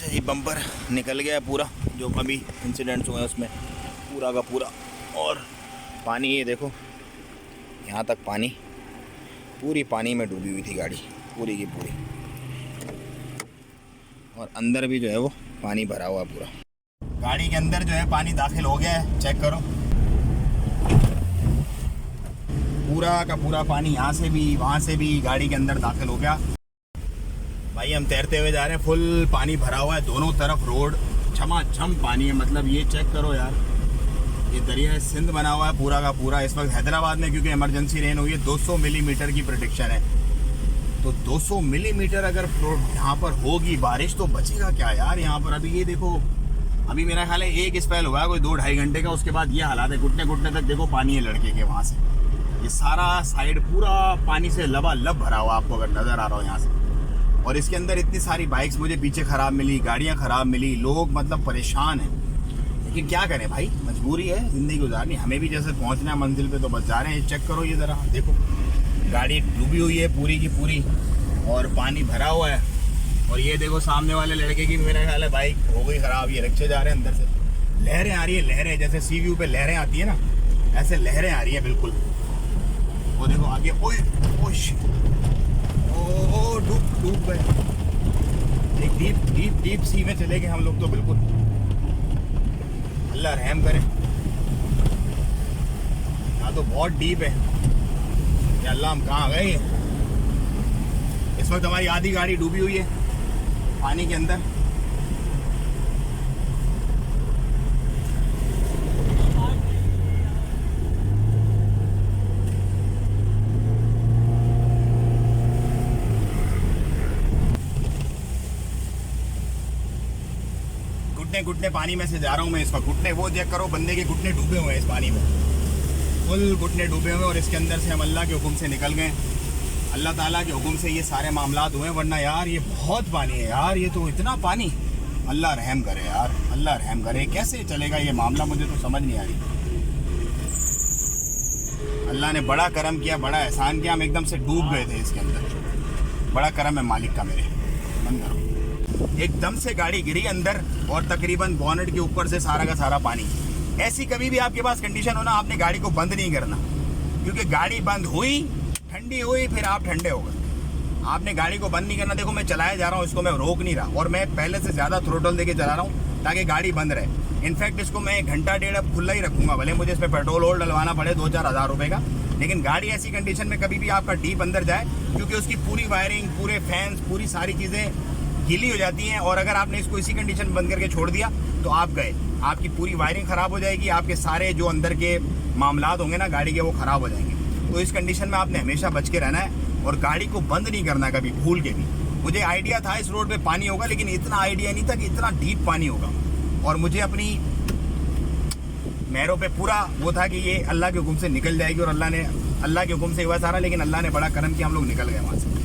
अच्छा ये बम्पर निकल गया है पूरा, जो अभी इंसिडेंट्स हुए हैं उसमें पूरा का पूरा। और पानी ये देखो यहाँ तक पानी, पूरी पानी में डूबी हुई थी गाड़ी पूरी की पूरी। और अंदर भी जो है वो पानी भरा हुआ पूरा। गाड़ी के अंदर जो है पानी दाखिल हो गया है, चेक करो पूरा का पूरा पानी यहाँ से भी वहाँ से भी गाड़ी के अंदर दाखिल हो गया। भाई हम तैरते हुए जा रहे हैं, फुल पानी भरा हुआ है दोनों तरफ, रोड छमाछम पानी है। मतलब ये चेक करो यार, ये दरिया सिंध बना हुआ है पूरा का पूरा। इस वक्त हैदराबाद में क्योंकि इमरजेंसी रेन हुई है 200 मिलीमीटर की प्रेडिक्शन है, तो 200 मिलीमीटर अगर यहाँ पर होगी बारिश तो बचेगा क्या यार यहाँ पर। अभी ये देखो, अभी मेरा ख्याल है एक स्पेल हुआ है कोई 2-2.5 घंटे का, उसके बाद ये हालात है। घुटने घुटने तक देखो पानी है लड़के के वहाँ से, ये सारा साइड पूरा पानी से लबालब भरा हुआ आपको अगर नज़र आ रहा हो यहाँ से। और इसके अंदर इतनी सारी बाइक्स मुझे पीछे ख़राब मिली, गाड़ियाँ ख़राब मिली, लोग मतलब परेशान हैं। लेकिन क्या करें भाई, मजबूरी है, ज़िंदगी गुजारनी। हमें भी जैसे पहुँचना है मंजिल पे तो बस जा रहे हैं। चेक करो ये ज़रा, देखो गाड़ी डूबी हुई है पूरी की पूरी और पानी भरा हुआ है। और ये देखो सामने वाले लड़के की मेरा ख्याल है बाइक हो गई ख़राब, ये रिक्शे जा रहे हैं अंदर से। लहरें आ रही है, लहरें जैसे सी व्यू पे लहरें आती है ना, ऐसे लहरें आ रही हैं बिल्कुल। वो देखो आगे, ओए ओ डूब गए, एक डीप डीप सी में चले गए हम लोग तो बिल्कुल। अल्लाह रहम करे, यहाँ तो बहुत डीप है। या अल्लाह हम कहाँ गए। इस वक्त हमारी आधी गाड़ी डूबी हुई है पानी के अंदर। घुटने पानी में से जा रहा हूँ मैं इस वक्त। घुटने वो चेक करो, बंदे के घुटने डूबे हुए हैं इस पानी में, फुल घुटने डूबे हुए। और इसके अंदर से हम अल्लाह के हुक्म से निकल गए, अल्लाह ताला के हुक्म से ये सारे मामलात हुए। वरना यार ये बहुत पानी है यार, ये तो इतना पानी। अल्लाह रहम करे यार, अल्लाह रहम करे। कैसे चलेगा ये मामला, मुझे तो समझ नहीं आ रही। अल्लाह ने बड़ा करम किया, बड़ा एहसान किया, हम एकदम से डूब गए थे इसके अंदर। बड़ा करम है मालिक का मेरे। बंद करो। एकदम से गाड़ी गिरी अंदर और तकरीबन बॉनेट के ऊपर से सारा का सारा पानी। ऐसी कभी भी आपके पास कंडीशन हो ना, आपने गाड़ी को बंद नहीं करना, क्योंकि गाड़ी बंद हुई, ठंडी हुई, फिर आप ठंडे हो गए। आपने गाड़ी को बंद नहीं करना। देखो मैं चलाया जा रहा हूँ, इसको मैं रोक नहीं रहा, और मैं पहले से ज़्यादा थ्रोटल देके चला रहा हूँ ताकि गाड़ी बंद रहे। इनफैक्ट इसको मैं 1 घंटा 1.5 अब खुला ही रखूँगा, भले मुझे इसमें पेट्रोल और डलवाना पड़े 2-4 हज़ार रुपये का। लेकिन गाड़ी ऐसी कंडीशन में कभी भी आपका डीप अंदर जाए, क्योंकि उसकी पूरी वायरिंग, पूरे फैंस, पूरी सारी चीज़ें गीली हो जाती हैं। और अगर आपने इसको इसी कंडीशन में बंद करके छोड़ दिया तो आप गए, आपकी पूरी वायरिंग ख़राब हो जाएगी, आपके सारे जो अंदर के मामलात होंगे ना गाड़ी के वो ख़राब हो जाएंगे। तो इस कंडीशन में आपने हमेशा बच के रहना है और गाड़ी को बंद नहीं करना कभी, भूल के भी। मुझे आइडिया था इस रोड पे पानी होगा, लेकिन इतना आइडिया नहीं था कि इतना डीप पानी होगा। और मुझे अपनी महरों पे पूरा वो था कि ये अल्लाह के हुक्म से निकल जाएगी, और अल्लाह के हुक्म से हुआ सारा। लेकिन अल्लाह ने बड़ा करम किया, हम लोग निकल गए वहाँ से।